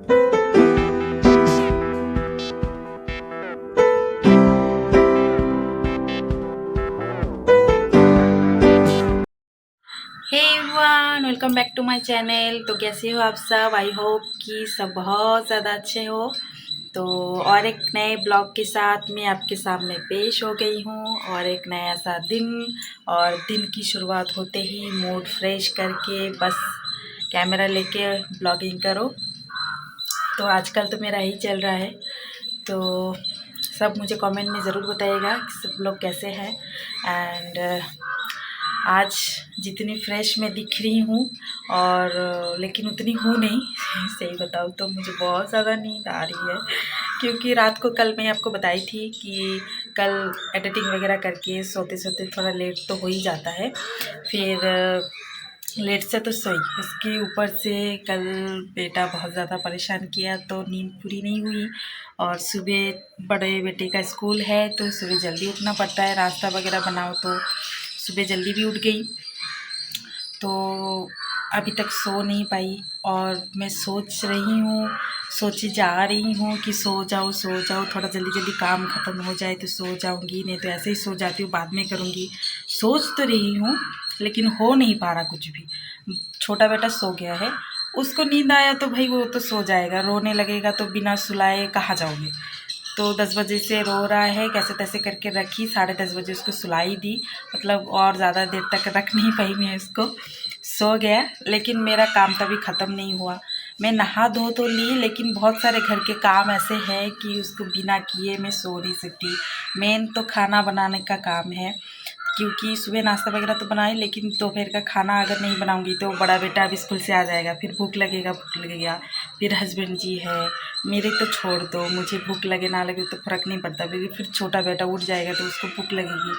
Hey everyone, welcome back to my channel. तो कैसे हो आप सब? आई होप कि सब बहुत ज़्यादा अच्छे हो। तो और एक नए ब्लॉग के साथ मैं आपके सामने पेश हो गई हूँ, और एक नया सा दिन, और दिन की शुरुआत होते ही मूड फ्रेश करके बस कैमरा लेके ब्लॉगिंग करो। तो आजकल तो मेरा यही चल रहा है। तो सब मुझे कमेंट में ज़रूर बताइएगा कि सब लोग कैसे हैं। एंड आज जितनी फ्रेश मैं दिख रही हूँ, और लेकिन उतनी हूँ नहीं सही बताऊँ तो मुझे बहुत ज़्यादा नींद आ रही है, क्योंकि रात को कल मैं आपको बताई थी कि कल एडिटिंग वगैरह करके सोते सोते थोड़ा लेट तो हो ही जाता है। फिर लेट से तो सोई, उसके ऊपर से कल बेटा बहुत ज़्यादा परेशान किया, तो नींद पूरी नहीं हुई। और सुबह बड़े बेटे का स्कूल है, तो सुबह जल्दी उठना पड़ता है, नाश्ता वगैरह बनाओ, तो सुबह जल्दी भी उठ गई। तो अभी तक सो नहीं पाई, और मैं सोच रही हूँ, सोची जा रही हूँ कि सो जाओ थोड़ा जल्दी जल्दी काम ख़त्म हो जाए तो सो जाऊँगी, नहीं तो ऐसे ही सो जाती हूँ, बाद में करूँगी। सोच तो रही हूँ लेकिन हो नहीं पा रहा कुछ भी। छोटा बेटा सो गया है, उसको नींद आया तो भाई वो तो सो जाएगा, रोने लगेगा तो बिना सुलाए कहाँ जाओगे। तो 10 बजे से रो रहा है, कैसे तैसे करके रखी, 10:30 बजे उसको सुलाई दी, मतलब और ज़्यादा देर तक रख नहीं पाई मैं उसको। सो गया, लेकिन मेरा काम तभी ख़त्म नहीं हुआ। मैं नहा धो तो ली, लेकिन बहुत सारे घर के काम ऐसे हैं कि उसको बिना किए मैं सो नहीं सकती। मेन तो खाना बनाने का काम है, क्योंकि सुबह नाश्ता वगैरह तो बनाए, लेकिन दोपहर का खाना अगर नहीं बनाऊंगी तो बड़ा बेटा अब स्कूल से आ जाएगा, फिर भूख लगेगा। फिर हस्बैंड जी है मेरे, तो छोड़ दो, मुझे भूख लगे ना लगे तो फ़र्क नहीं पड़ता, क्योंकि फिर छोटा बेटा उठ जाएगा तो उसको भूख लगेगी।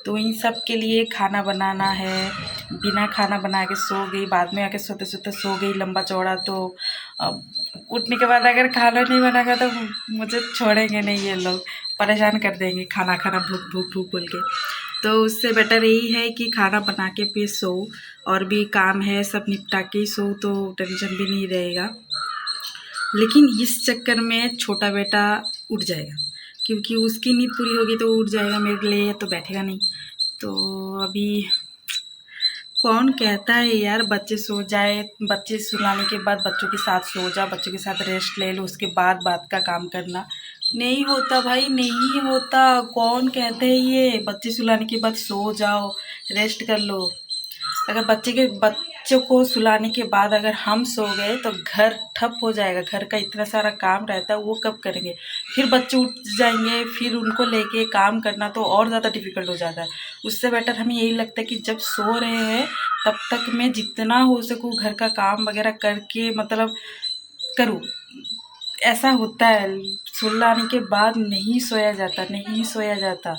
तो इन सब के लिए खाना बनाना है। बिना खाना बना के सो गई, बाद में आके सोते सोते सो गई लंबा चौड़ा। तो अब उठने के बाद अगर खाना नहीं बनागा तो मुझे छोड़ेंगे नहीं, ये लोग परेशान कर देंगे, खाना खाना भूख भूख भूख बोल के। तो उससे बेटर यही है कि खाना बना के फिर सो, और भी काम है सब निपटा के सो, तो टेंशन भी नहीं रहेगा। लेकिन इस चक्कर में छोटा बेटा उठ जाएगा, क्योंकि उसकी नींद पूरी होगी तो उठ जाएगा, मेरे लिए तो बैठेगा नहीं। तो अभी कौन कहता है यार बच्चे सो जाए, बच्चे सुलाने के बाद बच्चों के साथ सो जा, बच्चों के साथ रेस्ट ले लो, उसके बाद बात का काम करना। नहीं होता भाई, नहीं होता। कौन कहते हैं ये बच्चे सुलाने के बाद सो जाओ, रेस्ट कर लो? अगर बच्चों को सुलाने के बाद अगर हम सो गए तो घर ठप हो जाएगा। घर का इतना सारा काम रहता है, वो कब करेंगे? फिर बच्चे उठ जाएंगे, फिर उनको लेके काम करना तो और ज़्यादा डिफ़िकल्ट हो जाता है। उससे बेटर हमें यही लगता है कि जब सो रहे हैं तब तक मैं जितना हो सकूँ घर का काम वगैरह करके मतलब करूँ। ऐसा होता है, सुलाने के बाद नहीं सोया जाता, नहीं सोया जाता।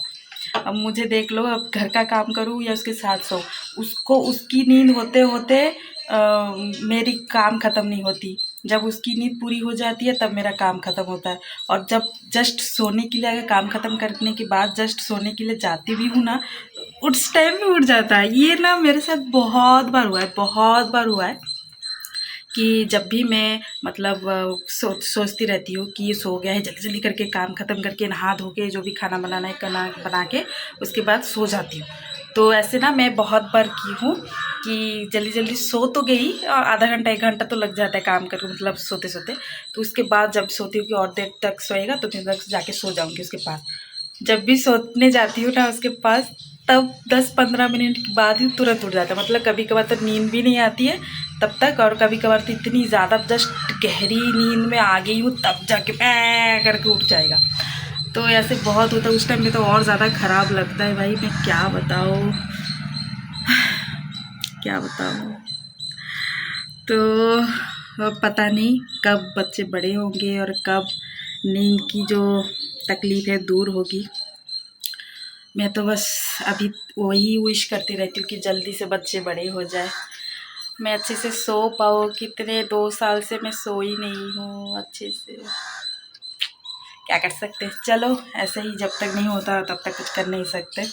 अब मुझे देख लो, अब घर का काम करूँ या उसके साथ सो, उसको उसकी नींद होते होते मेरी काम ख़त्म नहीं होती। जब उसकी नींद पूरी हो जाती है तब मेरा काम ख़त्म होता है। और जब जस्ट सोने के लिए, अगर काम ख़त्म करने के बाद जस्ट सोने के लिए जाती भी हूँ ना, उस टाइम भी उठ जाता है। ये ना मेरे साथ बहुत बार हुआ है, बहुत बार हुआ है कि जब भी मैं मतलब सोचती रहती हूँ कि ये सो गया है, जल्दी जल्दी करके काम ख़त्म करके नहा धो के जो भी खाना बनाना है बना के उसके बाद सो जाती हूँ। तो ऐसे ना मैं बहुत बार की हूँ कि जल्दी जल्दी सो तो गई, और आधा घंटा 1 घंटा तो लग जाता है काम करके, मतलब सोते सोते। तो उसके बाद जब सोती हूँ कि और देर तक सोएगा तो देर तक जाके सो जाऊँगी उसके पास। जब भी सोने जाती हूँ ना उसके पास, तब 10-15 मिनट के बाद ही तुरंत उठ जाता है। मतलब कभी कभार तो नींद भी नहीं आती है तब तक, और कभी कभार तो इतनी ज़्यादा जस्ट गहरी नींद में आ गई हूँ तब जाके पैं करके उठ जाएगा। तो ऐसे बहुत होता है, उस टाइम में तो और ज़्यादा ख़राब लगता है भाई, मैं क्या बताऊँ, क्या बताऊँ। तो अब पता नहीं कब बच्चे बड़े होंगे और कब नींद की जो तकलीफ़ है दूर होगी। मैं तो बस अभी वही विश करती रहती हूँ कि जल्दी से बच्चे बड़े हो जाए, मैं अच्छे से सो पाऊँ। कितने 2 साल से मैं सोई नहीं हूँ अच्छे से, क्या कर सकते हैं। चलो ऐसे ही, जब तक नहीं होता तब तक कुछ कर नहीं सकते,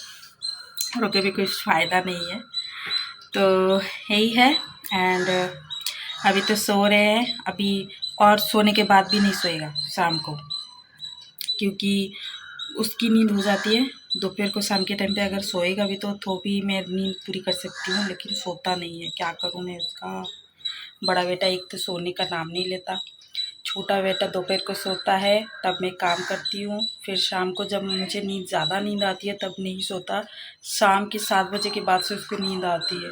रोके भी कुछ फ़ायदा नहीं है। तो यही है। एंड अभी तो सो रहे हैं, अभी और सोने के बाद भी नहीं सोएगा शाम को, क्योंकि उसकी नींद हो जाती है दोपहर को। शाम के टाइम पे अगर सोएगा भी तो भी मैं नींद पूरी कर सकती हूँ, लेकिन सोता नहीं है। क्या करूँ मैं उसका। बड़ा बेटा एक तो सोने का नाम नहीं लेता, छोटा बेटा दोपहर को सोता है, तब मैं काम करती हूँ। फिर शाम को जब मुझे ज़्यादा नींद आती है तब नहीं सोता। शाम के 7 बजे के बाद से उसको नींद आती है,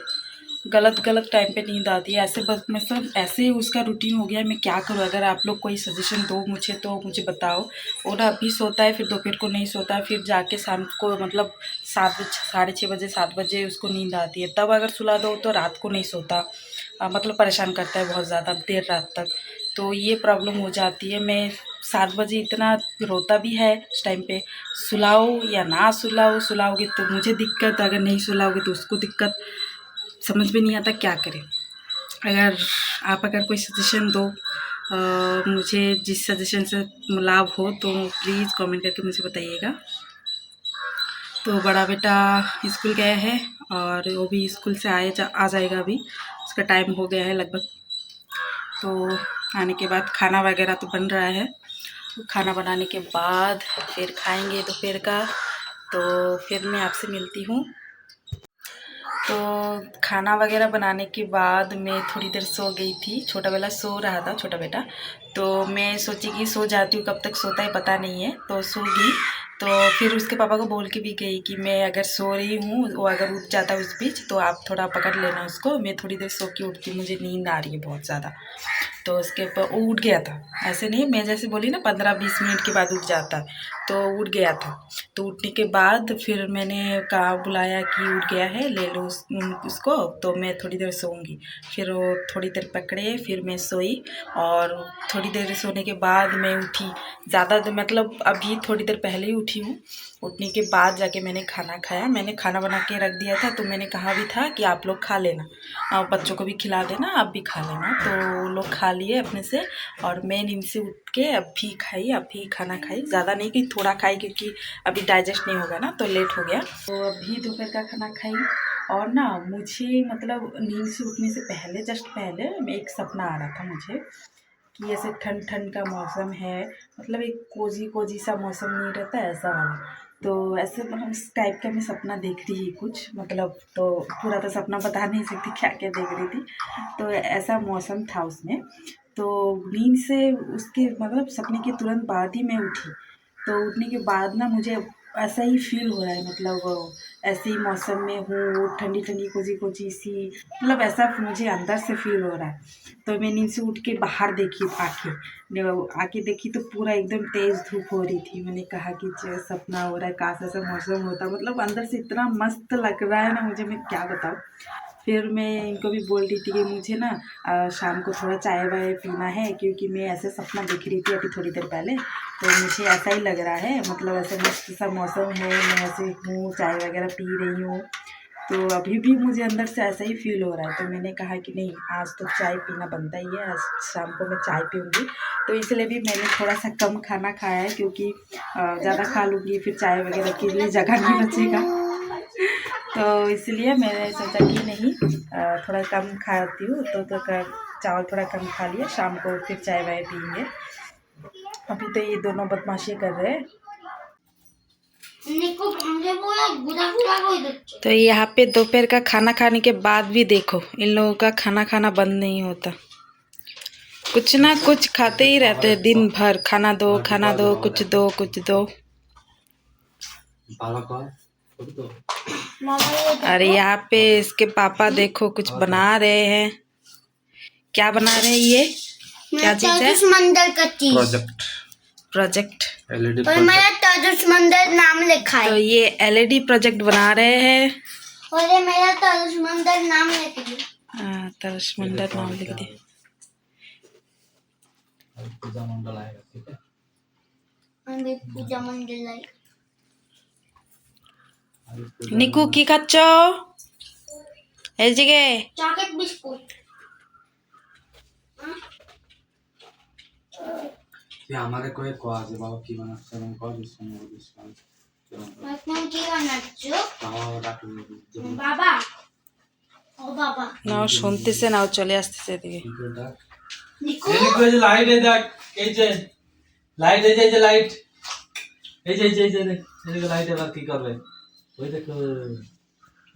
गलत टाइम पे नींद आती है। ऐसे बस मतलब ऐसे ही उसका रूटीन हो गया है। मैं क्या करूँ। अगर आप लोग कोई सजेशन दो मुझे तो मुझे बताओ। वो ना अभी सोता है, फिर दोपहर को नहीं सोता है, फिर जाके शाम को मतलब 6:30 बजे 7 बजे उसको नींद आती है। तब अगर सुला दो तो रात को नहीं सोता, मतलब परेशान करता है बहुत ज़्यादा देर रात तक। तो ये प्रॉब्लम हो जाती है। मैं 7 बजे इतना रोता भी है उस टाइम पे। सुलाओ या ना सुलाओ, सुलाओगे तो मुझे दिक्कत, अगर नहीं सुलाओगे तो उसको दिक्कत। समझ में नहीं आता क्या करें। अगर कोई सजेशन दो, मुझे जिस सजेशन से लाभ हो तो प्लीज़ कमेंट करके मुझे बताइएगा। तो बड़ा बेटा स्कूल गया है और वो भी स्कूल से आ जाएगा अभी, उसका टाइम हो गया है लगभग। तो आने के बाद खाना वगैरह तो बन रहा है। खाना बनाने के बाद फिर खाएंगे दोपहर का। तो फिर मैं आपसे मिलती हूँ। तो खाना वगैरह बनाने के बाद मैं थोड़ी देर सो गई थी। छोटा वाला सो रहा था, छोटा बेटा। तो मैं सोची कि सो जाती हूँ, कब तक सोता है पता नहीं है। तो सो गई। तो फिर उसके पापा को बोल के भी गई कि मैं अगर सो रही हूँ, वो अगर उठ जाता है उस बीच तो आप थोड़ा पकड़ लेना उसको, मैं थोड़ी देर सो के उठती, मुझे नींद आ रही है बहुत ज़्यादा। तो उसके ऊपर वो उठ गया था। ऐसे नहीं, मैं जैसे बोली ना 15-20 मिनट के बाद उठ जाता है, तो उठ गया था। तो उठने के बाद फिर मैंने कहा, बुलाया कि उठ गया है, ले लो उसको, तो मैं थोड़ी देर सोऊंगी। फिर वो थोड़ी देर पकड़े, फिर मैं सोई। और थोड़ी देर सोने के बाद मैं उठी, ज़्यादा मतलब अभी थोड़ी देर पहले ही उठी हूँ। उठने के बाद जाके मैंने खाना खाया। मैंने खाना बना के रख दिया था, तो मैंने कहा भी था कि आप लोग खा लेना, बच्चों को भी खिला देना, आप भी खा लेना। तो लोग खा लिए अपने से, और मैं नींद से उठ के अभी खाई, अभी खाना खाई। ज़्यादा नहीं कि थोड़ा खाई, क्योंकि अभी डाइजेस्ट नहीं होगा ना, तो लेट हो गया। तो अभी दोपहर का खाना खाई। और ना मुझे मतलब नींद से उठने से पहले, जस्ट पहले एक सपना आ रहा था मुझे कि ऐसे ठंड ठंड का मौसम है, मतलब एक कोजी कोजी सा मौसम नहीं रहता ऐसा वाला। तो ऐसे मतलब इस टाइप का मैं सपना देख रही कुछ, मतलब तो पूरा तो सपना बता नहीं सकती क्या क्या देख रही थी। तो ऐसा मौसम था उसमें। तो नींद से उसके मतलब सपने के तुरंत बाद ही मैं उठी। तो उठने के बाद ना मुझे ऐसा ही फील हो रहा है, मतलब ऐसे ही मौसम में हूँ, ठंडी ठंडी कोजी कोजी सी, मतलब ऐसा मुझे अंदर से फील हो रहा है। तो मैं नींद से उठ के बाहर देखी, आके देखी तो पूरा एकदम तेज़ धूप हो रही थी। मैंने कहा कि जो सपना हो रहा है, काश ऐसा मौसम होता। मतलब अंदर से इतना मस्त लग रहा है ना मुझे, मैं क्या बताऊँ। फिर मैं इनको भी बोल रही थी कि मुझे ना शाम को थोड़ा चाय वाय पीना है, क्योंकि मैं ऐसे सपना देख रही थी अभी थोड़ी देर पहले। तो मुझे ऐसा ही लग रहा है, मतलब ऐसे मस्त सा मौसम है, मैं ऐसे हूँ, चाय वगैरह पी रही हूँ। तो अभी भी मुझे अंदर से ऐसा ही फील हो रहा है। तो मैंने कहा कि नहीं, आज तो चाय पीना बनता ही है, आज शाम को मैं चाय पीऊँगी। तो इसलिए भी मैंने थोड़ा सा कम खाना खाया है, क्योंकि ज़्यादा खा लूँगी फिर चाय वगैरह के लिए जगह नहीं बचेगा। तो इसलिए मैंने सोचा कि नहीं, थोड़ा कम खाती हूँ। तो चावल थोड़ा कम खा लिया, शाम को फिर चाय वाय पियेंगे। अभी तो ये दोनों बदमाशी कर रहे हैं। तो यहाँ पे दोपहर का खाना खाने के बाद भी देखो, इन लोगों का खाना खाना बंद नहीं होता। कुछ ना कुछ खाते ही रहते हैं दिन भर। खाना दो, खाना दो, कुछ दो, कुछ दो। अरे यहाँ पे इसके पापा देखो कुछ बना रहे हैं। क्या बना रहे हैं ये? क्या चीज है? मंदिर का चीज प्रोजेक्ट LED और मेरा ताजुश मंदिर नाम लिखा है। तो ये LED प्रोजेक्ट बना रहे हैं। और ये मेरा ताजुश मंदिर नाम लिख दिया। हाँ, ताजुश मंदिर नाम लिख दिया। पूजा मंडल आएगा, ठीक है? अभी पूजा मंडल आएगा। निकू की खाচ্ছো? এদিকে चॉकलेट बिस्कुट। তুই আমারে কয়ে কয়া যে বাবা কি বানাচ্ছে এবং কয় যে শুনে বলিস তুমি কি বানাচ্ছো? বাবা ডাকু বাবা, ও বাবা নাও শুনতেছে, নাও চলে আসতেছে এদিকে। ডাক নিকু এই দেখো, এই যে লাইট, এই দেখ, এই যে লাইট, এই যে লাইট, এই যে দেখ, এই যে লাইট এবার কি করবে? ওই দেখো,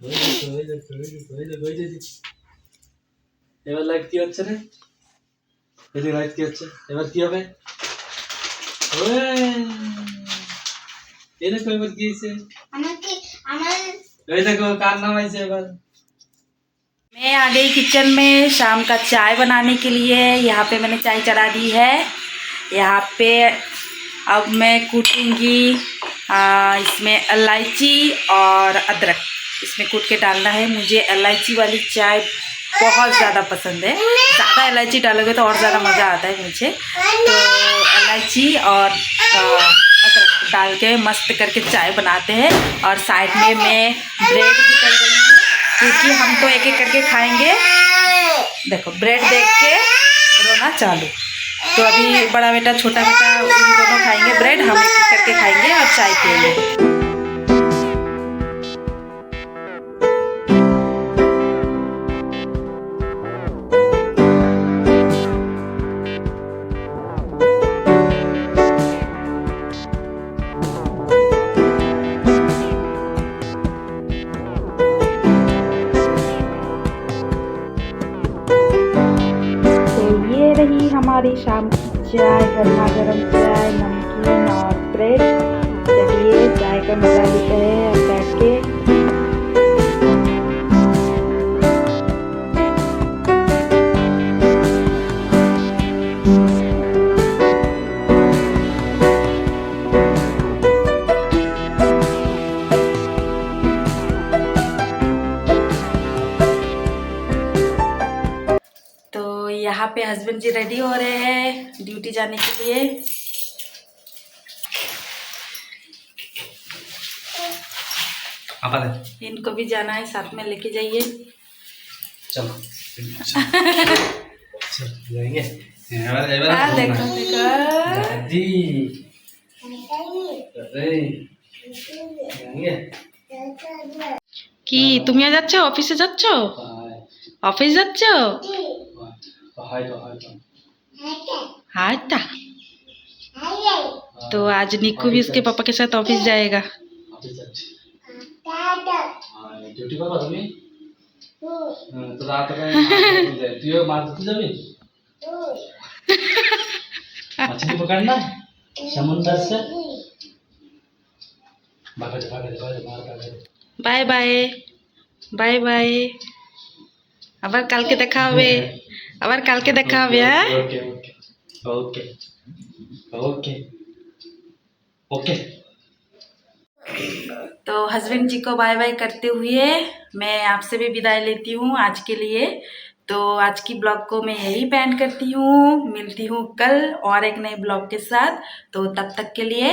ওই দেখো, ওই দেখো, ওই দেখো, ওই দেখো, ওই যে এবার লাইট কি হচ্ছে রে? এই যে লাইট কি হচ্ছে? এবার কি হবে? ওই, এই দেখো এবার কি হয়েছে? আমাকে আমার এই দেখো কার নাম আইছে এবার? मैं आ गई किचन में शाम का चाय बनाने के लिए। यहाँ पे मैंने चाय चढ़ा दी है। यहाँ पे अब मैं कूटूंगी इसमें इलायची और अदरक इसमें कूट के डालना है। मुझे इलायची वाली चाय बहुत ज़्यादा पसंद है। ज़्यादा इलायची डालोगे तो और ज़्यादा मज़ा आता है मुझे। तो इलायची और अदरक डाल के मस्त करके चाय बनाते हैं। और साइड में मैं ब्रेड भी कर रही हूँ क्योंकि हम तो एक एक करके खाएंगे। देखो ब्रेड देख के रोना चालू। तो अभी बड़ा बेटा छोटा बेटा उन दोनों खाएंगे ब्रेड, हम एक एक करके खाएंगे और चाय पिएंगे। रही हमारी शाम की चाय, गर्मा गर्म चाय, नमकीन और ब्रेड। चलिए चाय का मजा लेते हैं अब बैठ के। यहाँ पे हस्बैंड जी रेडी हो रहे हैं ड्यूटी जाने के लिए। इनको भी जाना है, साथ में लेके जाइए। चलो जाएंगे। देखो दादी जाएंगे কি তুমিও যাচ্ছ অফিসে যাচ্ছ? অফিস যাচ্ছ? हाँ था। तो आज निक्कू भी उसके पापा के साथ ऑफिस जाएगा। ड्यूटी करबा তুমি? তো রাত করে তুইও মাছ ধরতে যাবি? मछली पकड़ना समुद्र से। Bye bye bye bye. আবার কালকে দেখা হবে, আবার কালকে দেখা হবে। হ্যাঁ okay okay okay okay okay. तो हस्बैंड जी को बाय बाय करते हुए मैं आपसे भी विदाई लेती हूँ आज के लिए। तो आज की ब्लॉग को मैं यही बैंड करती हूँ। मिलती हूँ कल और एक नए ब्लॉग के साथ। तो तब तक के लिए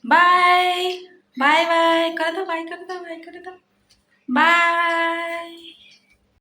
बाय बाय बाय कर दो, बाय कर दो, बाय कर दो, बाय।